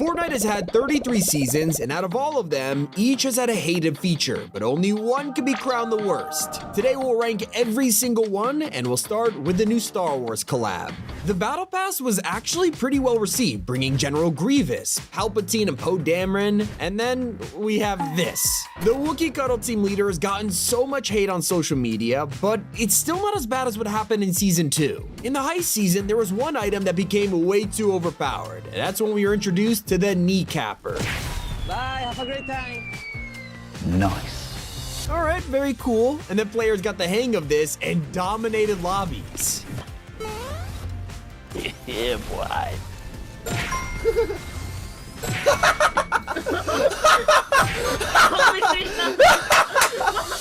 Fortnite has had 33 seasons, and out of all of them, each has had a hated feature, but only one can be crowned the worst. Today we'll rank every single one, and we'll start with the new Star Wars collab. The Battle Pass was actually pretty well received, bringing General Grievous, Palpatine and Poe Dameron, and then we have this. The Wookiee Cuddle Team leader has gotten so much hate on social media, but it's still not as bad as what happened in Season 2. In the heist season, there was one item that became way too overpowered, and that's when we were introduced to the kneecapper. Bye, have a great time. Nice. All right, very cool. And then players got the hang of this and dominated lobbies. Yeah, boy.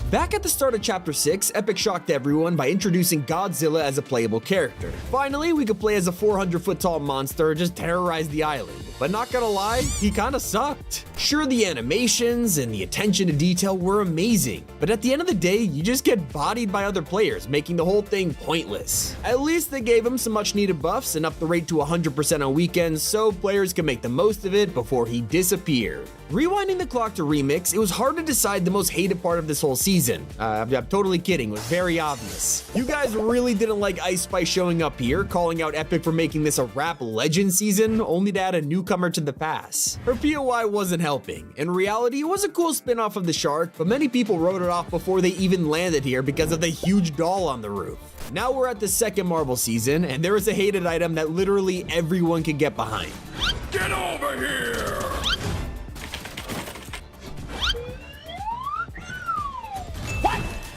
Back at the start of Chapter 6, Epic shocked everyone by introducing Godzilla as a playable character. Finally, we could play as a 400-foot tall monster and just terrorize the island. But not gonna lie, he kinda sucked. Sure, the animations and the attention to detail were amazing, but at the end of the day, you just get bodied by other players, making the whole thing pointless. At least they gave him some much needed buffs and upped the rate to 100% on weekends so players could make the most of it before he disappeared. Rewinding the clock to Remix, it was hard to decide the most hated part of this whole season. I'm totally kidding, it was very obvious. You guys really didn't like Ice Spice showing up here, calling out Epic for making this a rap legend season, only to add a newcomer to the pass. Her POI wasn't helping. In reality, it was a cool spin-off of the shark, but many people wrote it off before they even landed here because of the huge doll on the roof. Now we're at the second Marble season, and there is a hated item that literally everyone could get behind. Get over here!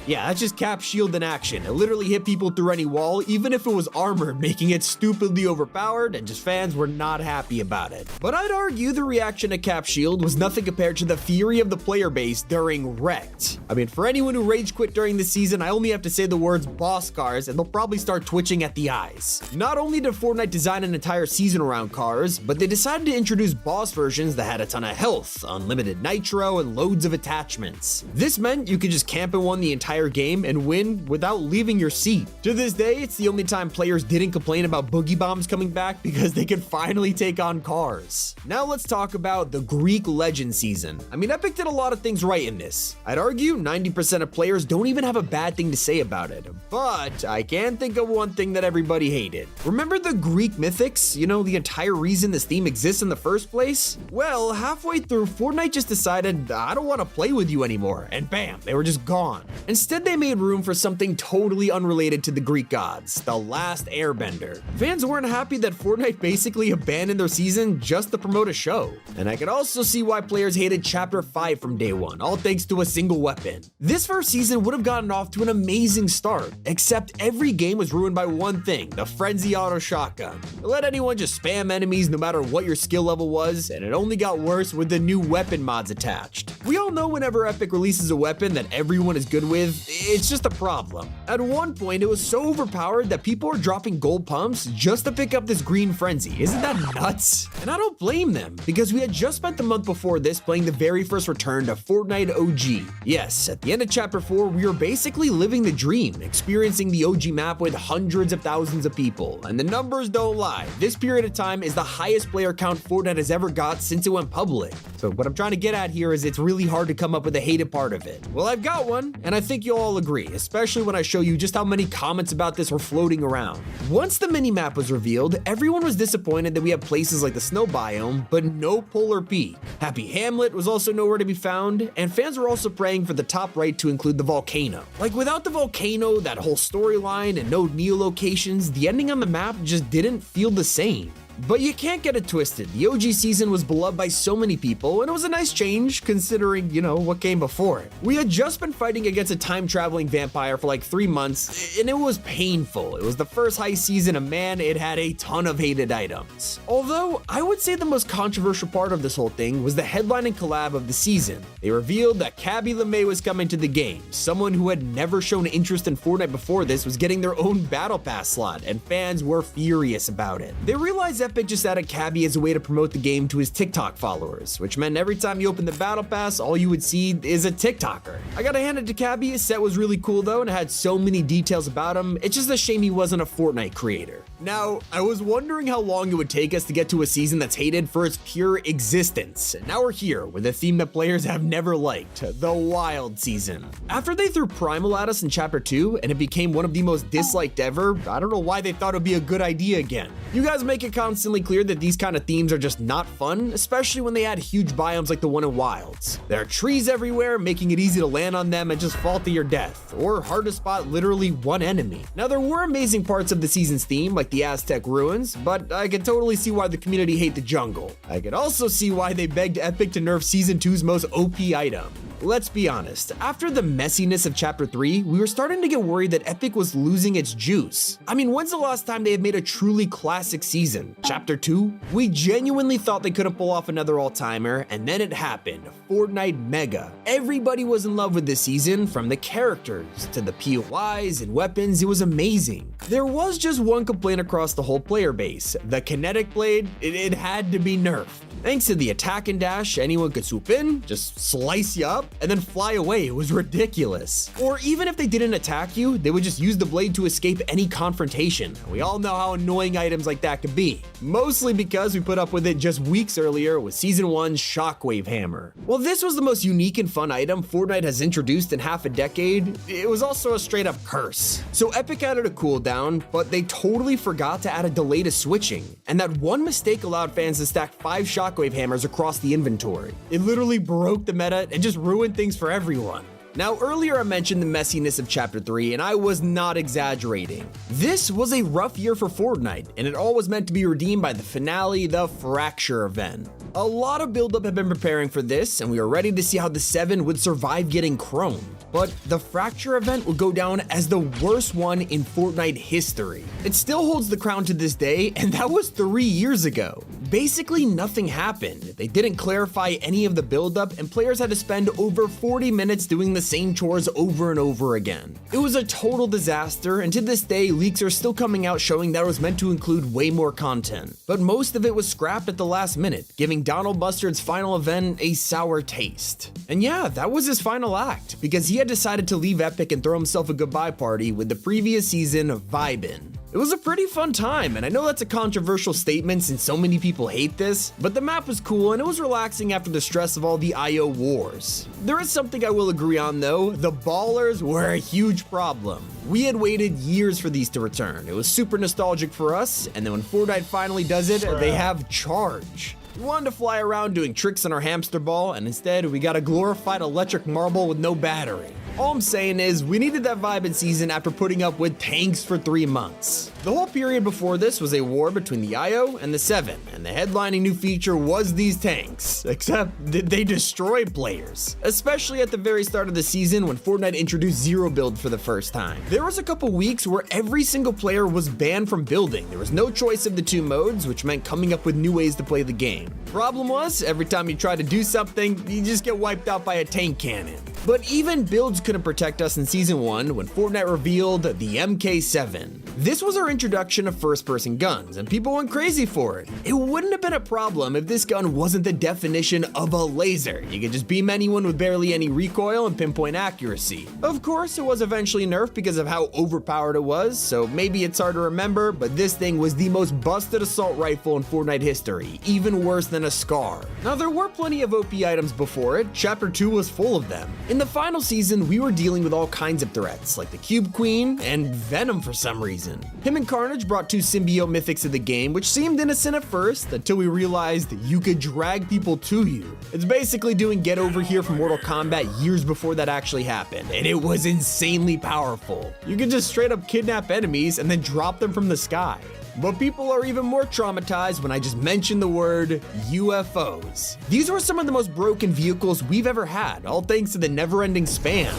Yeah, that's just Cap's shield in action. It literally hit people through any wall, even if it was armored, making it stupidly overpowered, and just fans were not happy about it. But I'd argue the reaction to Cap's shield was nothing compared to the fury of the player base during Wrecked. I mean, for anyone who rage quit during this season, I only have to say the words boss cars, and they'll probably start twitching at the eyes. Not only did Fortnite design an entire season around cars, but they decided to introduce boss versions that had a ton of health, unlimited nitro, and loads of attachments. This meant you could just camp in one the entire game and win without leaving your seat. To this day, it's the only time players didn't complain about boogie bombs coming back because they could finally take on cars. Now let's talk about the Greek Legend season. I mean, Epic did a lot of things right in this. I'd argue 90% of players don't even have a bad thing to say about it, but I can think of one thing that everybody hated. Remember the Greek mythics? You know, the entire reason this theme exists in the first place? Well, halfway through, Fortnite just decided, I don't want to play with you anymore, and bam, they were just gone. Instead, they made room for something totally unrelated to the Greek gods, the Last Airbender. Fans weren't happy that Fortnite basically abandoned their season just to promote a show. And I could also see why players hated Chapter 5 from day one, all thanks to a single weapon. This first season would have gotten off to an amazing start, except every game was ruined by one thing, the Frenzy Auto Shotgun. It let anyone just spam enemies no matter what your skill level was, and it only got worse with the new weapon mods attached. We all know whenever Epic releases a weapon that everyone is good with, it's just a problem. At one point, it was so overpowered that people were dropping gold pumps just to pick up this green frenzy. Isn't that nuts? And I don't blame them, because we had just spent the month before this playing the very first return to Fortnite OG. Yes, at the end of Chapter 4, we were basically living the dream, experiencing the OG map with hundreds of thousands of people. And the numbers don't lie. This period of time is the highest player count Fortnite has ever got since it went public. So what I'm trying to get at here is it's really hard to come up with a hated part of it. Well, I've got one, and I think you'll all agree, especially when I show you just how many comments about this were floating around. Once the mini-map was revealed, everyone was disappointed that we have places like the snow biome, but no Polar Peak. Happy Hamlet was also nowhere to be found, and fans were also praying for the top right to include the volcano. Like, without the volcano, that whole storyline, and no Neo locations, the ending on the map just didn't feel the same. But you can't get it twisted. The OG season was beloved by so many people, and it was a nice change considering, you know, what came before it. We had just been fighting against a time-traveling vampire for like 3 months, and it was painful. It was the first heist season, and man, it had a ton of hated items. Although, I would say the most controversial part of this whole thing was the headlining collab of the season. They revealed that Cabby LeMay was coming to the game. Someone who had never shown interest in Fortnite before this was getting their own Battle Pass slot, and fans were furious about it. They realized Epic just added Cabby as a way to promote the game to his TikTok followers, which meant every time you open the Battle Pass, all you would see is a TikToker. I gotta hand it to Cabby, his set was really cool though, and it had so many details about him. It's just a shame he wasn't a Fortnite creator. Now, I was wondering how long it would take us to get to a season that's hated for its pure existence, and now we're here with a theme that players have never liked, the Wild Season. After they threw Primal at us in Chapter 2, and it became one of the most disliked ever, I don't know why they thought it would be a good idea again. You guys make it constantly clear that these kind of themes are just not fun, especially when they add huge biomes like the one in Wilds. There are trees everywhere, making it easy to land on them and just fall to your death, or hard to spot literally one enemy. Now, there were amazing parts of the season's theme, like the Aztec ruins, but I could totally see why the community hate the jungle. I could also see why they begged Epic to nerf Season 2's most OP item. Let's be honest, after the messiness of Chapter 3, we were starting to get worried that Epic was losing its juice. I mean, when's the last time they have made a truly classic season? Chapter 2? We genuinely thought they couldn't pull off another all-timer, and then it happened, Fortnite Mega. Everybody was in love with this season, from the characters, to the POIs and weapons, it was amazing. There was just one complaint across the whole player base, the kinetic blade, it had to be nerfed. Thanks to the attack and dash, anyone could swoop in, just slice you up, and then fly away. It was ridiculous. Or even if they didn't attack you, they would just use the blade to escape any confrontation. We all know how annoying items like that could be. Mostly because we put up with it just weeks earlier with Season 1's Shockwave Hammer. While this was the most unique and fun item Fortnite has introduced in half a decade, it was also a straight up curse. So Epic added a cooldown, but they totally forgot to add a delay to switching. And that one mistake allowed fans to stack 5 Shockwave Hammers across the inventory. It literally broke the meta and just ruined things for everyone. Now, earlier I mentioned the messiness of Chapter 3, and I was not exaggerating. This was a rough year for Fortnite, and it all was meant to be redeemed by the finale, the Fracture event. A lot of buildup had been preparing for this, and we were ready to see how the 7 would survive getting chromed. But the Fracture event would go down as the worst one in Fortnite history. It still holds the crown to this day, and that was 3 years ago. Basically, nothing happened. They didn't clarify any of the buildup, and players had to spend over 40 minutes doing the same chores over and over again. It was a total disaster, and to this day, leaks are still coming out showing that it was meant to include way more content. But most of it was scrapped at the last minute, giving Donald Mustard's final event a sour taste. And yeah, that was his final act, because he had decided to leave Epic and throw himself a goodbye party with the previous season vibin'. It was a pretty fun time, and I know that's a controversial statement since so many people hate this, but the map was cool and it was relaxing after the stress of all the IO wars. There is something I will agree on though, the ballers were a huge problem. We had waited years for these to return. It was super nostalgic for us, and then when Fortnite finally does it, they have charge. We wanted to fly around doing tricks on our hamster ball, and instead we got a glorified electric marble with no battery. All I'm saying is, we needed that vibe in season after putting up with tanks for 3 months. The whole period before this was a war between the IO and the 7, and the headlining new feature was these tanks, except they destroyed players. Especially at the very start of the season when Fortnite introduced Zero Build for the first time. There was a couple weeks where every single player was banned from building. There was no choice of the 2 modes, which meant coming up with new ways to play the game. Problem was, every time you tried to do something, you just get wiped out by a tank cannon. But even builds couldn't protect us in Season 1 when Fortnite revealed the MK7. This was our introduction of first-person guns, and people went crazy for it. It wouldn't have been a problem if this gun wasn't the definition of a laser. You could just beam anyone with barely any recoil and pinpoint accuracy. Of course, it was eventually nerfed because of how overpowered it was, so maybe it's hard to remember, but this thing was the most busted assault rifle in Fortnite history, even worse than a SCAR. Now, there were plenty of OP items before it. Chapter 2 was full of them. In the final season, we were dealing with all kinds of threats, like the Cube Queen and Venom for some reason. Him and Carnage brought 2 symbiote mythics to the game, which seemed innocent at first, until we realized you could drag people to you. It's basically doing Get Over Here from Mortal Kombat years before that actually happened, and it was insanely powerful. You could just straight up kidnap enemies and then drop them from the sky. But people are even more traumatized when I just mention the word UFOs. These were some of the most broken vehicles we've ever had, all thanks to the never-ending spam.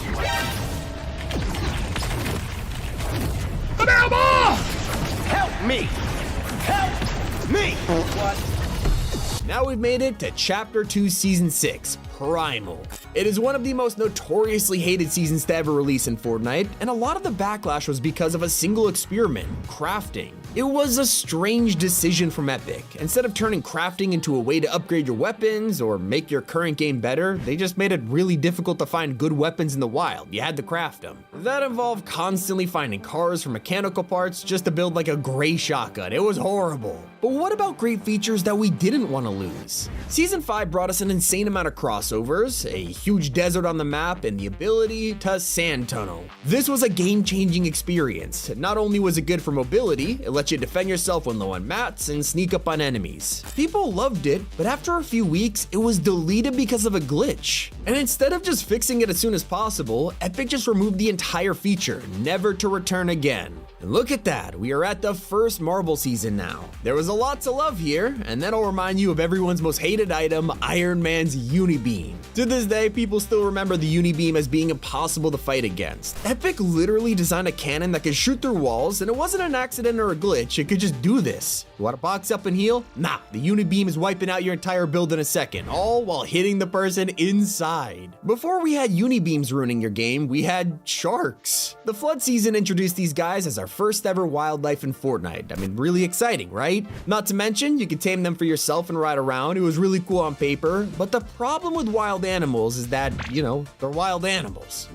Help me! Help me! What? Now we've made it to Chapter 2 Season 6, Primal. It is one of the most notoriously hated seasons to ever release in Fortnite, and a lot of the backlash was because of a single experiment, crafting. It was a strange decision from Epic. Instead of turning crafting into a way to upgrade your weapons or make your current game better, they just made it really difficult to find good weapons in the wild. You had to craft them. That involved constantly finding cars for mechanical parts just to build like a gray shotgun. It was horrible. But what about great features that we didn't want to lose? Season 5 brought us an insane amount of crossovers, a huge desert on the map, and the ability to sand tunnel. This was a game-changing experience. Not only was it good for mobility, it let you defend yourself when low on mats and sneak up on enemies. People loved it, but after a few weeks, it was deleted because of a glitch. And instead of just fixing it as soon as possible, Epic just removed the entire feature, never to return again. And look at that, we are at the first Marvel season now. There was a lot to love here, and then I'll remind you of everyone's most hated item, Iron Man's Unibeam. To this day, people still remember the Unibeam as being impossible to fight against. Epic literally designed a cannon that could shoot through walls, and it wasn't an accident or a glitch, it could just do this. You want to box up and heal? Nah, the Unibeam is wiping out your entire build in a second, all while hitting the person inside. Before we had Unibeams ruining your game, we had sharks. The Flood season introduced these guys as our first ever wildlife in Fortnite. I mean, really exciting, right? Not to mention, you could tame them for yourself and ride around. It was really cool on paper, but the problem with wild animals is that, they're wild animals.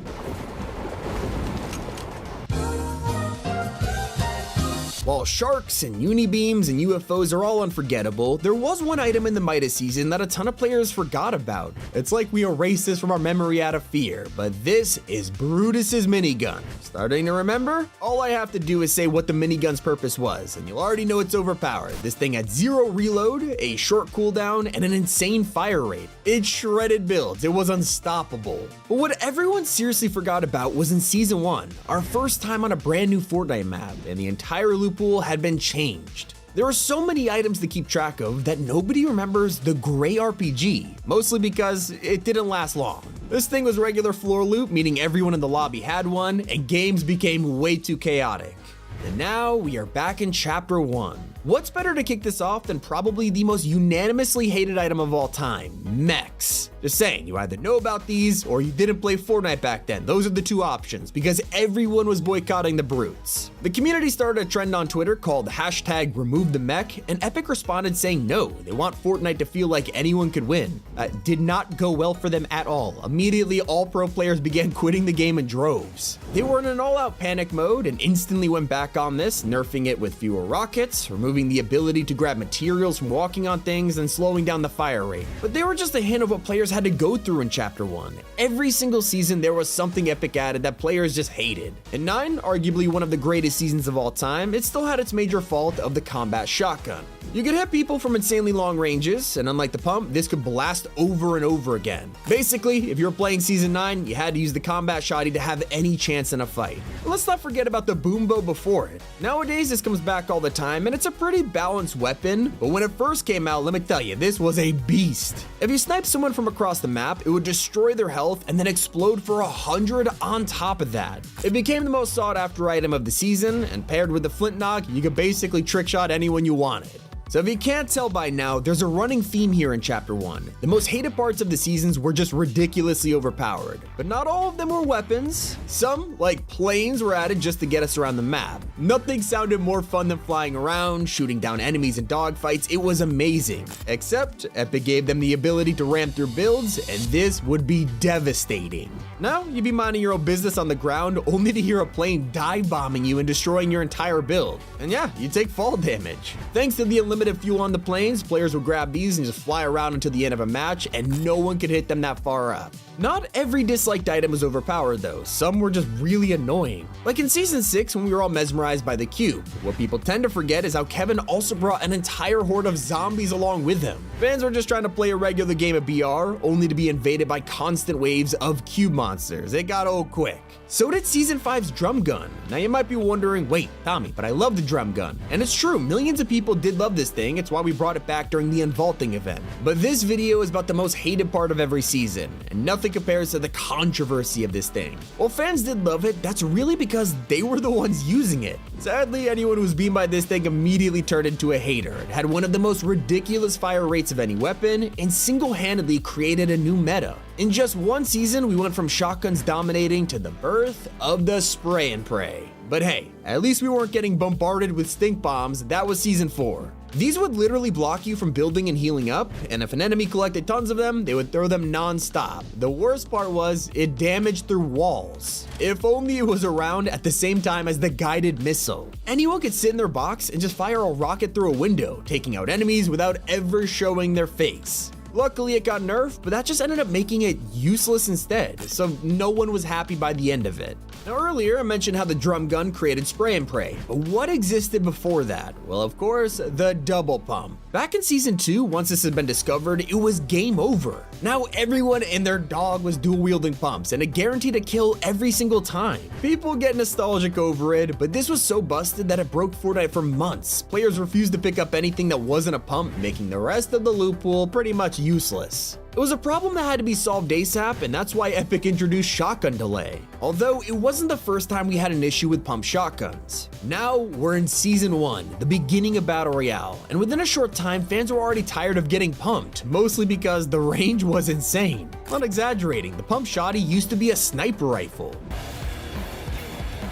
While sharks and unibeams and UFOs are all unforgettable, there was one item in the Midas season that a ton of players forgot about. It's like we erased this from our memory out of fear, but this is Brutus's minigun. Starting to remember? All I have to do is say what the minigun's purpose was, and you'll already know it's overpowered. This thing had 0 reload, a short cooldown, and an insane fire rate. It shredded builds, it was unstoppable. But what everyone seriously forgot about was in Season 1, our first time on a brand new Fortnite map, and the entire loot pool had been changed. There are so many items to keep track of that nobody remembers the gray RPG, mostly because it didn't last long. This thing was regular floor loot, meaning everyone in the lobby had one, and games became way too chaotic. And now we are back in Chapter 1. What's better to kick this off than probably the most unanimously hated item of all time, mechs? Just saying, you either know about these or you didn't play Fortnite back then. Those are the two options because everyone was boycotting the brutes. The community started a trend on Twitter called #RemoveTheMech, and Epic responded saying no, they want Fortnite to feel like anyone could win. Did not go well for them at all. Immediately, all pro players began quitting the game in droves. They were in an all-out panic mode and instantly went back on this, nerfing it with fewer rockets, removing the ability to grab materials from walking on things, and slowing down the fire rate. But they were just a hint of what players had to go through in Chapter 1. Every single season there was something Epic added that players just hated. In 9, arguably one of the greatest seasons of all time, it still had its major fault of the combat shotgun. You could hit people from insanely long ranges, and unlike the pump, this could blast over and over again. Basically, if you were playing Season 9, you had to use the combat shotty to have any chance in a fight. But let's not forget about the boom bow before it. Nowadays, this comes back all the time, and it's a pretty balanced weapon, but when it first came out, let me tell you, this was a beast. If you sniped someone from across the map, it would destroy their health and then explode for 100 on top of that. It became the most sought after item of the season, and paired with the flintlock, you could basically trickshot anyone you wanted. So if you can't tell by now, there's a running theme here in Chapter 1. The most hated parts of the seasons were just ridiculously overpowered, but not all of them were weapons. Some, like planes, were added just to get us around the map. Nothing sounded more fun than flying around, shooting down enemies in dogfights. It was amazing. Except Epic gave them the ability to ram through builds, and this would be devastating. Now, you'd be minding your own business on the ground only to hear a plane dive bombing you and destroying your entire build. And yeah, you take fall damage. Thanks to the unlimited fuel on the planes, players would grab these and just fly around until the end of a match, and no one could hit them that far up. Not every disliked item was overpowered though, some were just really annoying. Like in Season 6 when we were all mesmerized by the cube. What people tend to forget is how Kevin also brought an entire horde of zombies along with him. Fans were just trying to play a regular game of BR, only to be invaded by constant waves of cube monsters. It got old quick. So did Season 5's drum gun. Now you might be wondering, wait, Tommy, but I love the drum gun. And it's true, millions of people did love this thing, it's why we brought it back during the unvaulting event. But this video is about the most hated part of every season, and nothing compares to the controversy of this thing. While fans did love it, that's really because they were the ones using it. Sadly, anyone who was beaten by this thing immediately turned into a hater. It had one of the most ridiculous fire rates of any weapon, and single-handedly created a new meta. In just one season, we went from shotguns dominating to the birth of the spray and pray. But hey, at least we weren't getting bombarded with stink bombs. That was season 4. These would literally block you from building and healing up, and if an enemy collected tons of them, they would throw them non-stop. The worst part was, it damaged through walls. If only it was around at the same time as the guided missile. Anyone could sit in their box and just fire a rocket through a window, taking out enemies without ever showing their face. Luckily it got nerfed, but that just ended up making it useless instead, so no one was happy by the end of it. Now earlier I mentioned how the drum gun created spray and pray, but what existed before that? Well, of course, the double pump. Back in season 2, once this had been discovered, it was game over. Now everyone and their dog was dual wielding pumps and a guarantee to kill every single time. People get nostalgic over it, but this was so busted that it broke Fortnite for months. Players refused to pick up anything that wasn't a pump, making the rest of the loot pool pretty much useless. It was a problem that had to be solved ASAP, and that's why Epic introduced shotgun delay. Although it wasn't the first time we had an issue with pump shotguns. Now we're in season 1, the beginning of Battle Royale, and within a short time fans were already tired of getting pumped, mostly because the range was insane. Not exaggerating, the pump shotty used to be a sniper rifle.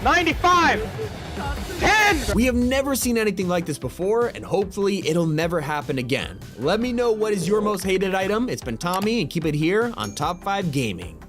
95! 10! We have never seen anything like this before, and hopefully it'll never happen again. Let me know what is your most hated item. It's been Tommy, and keep it here on Top 5 Gaming.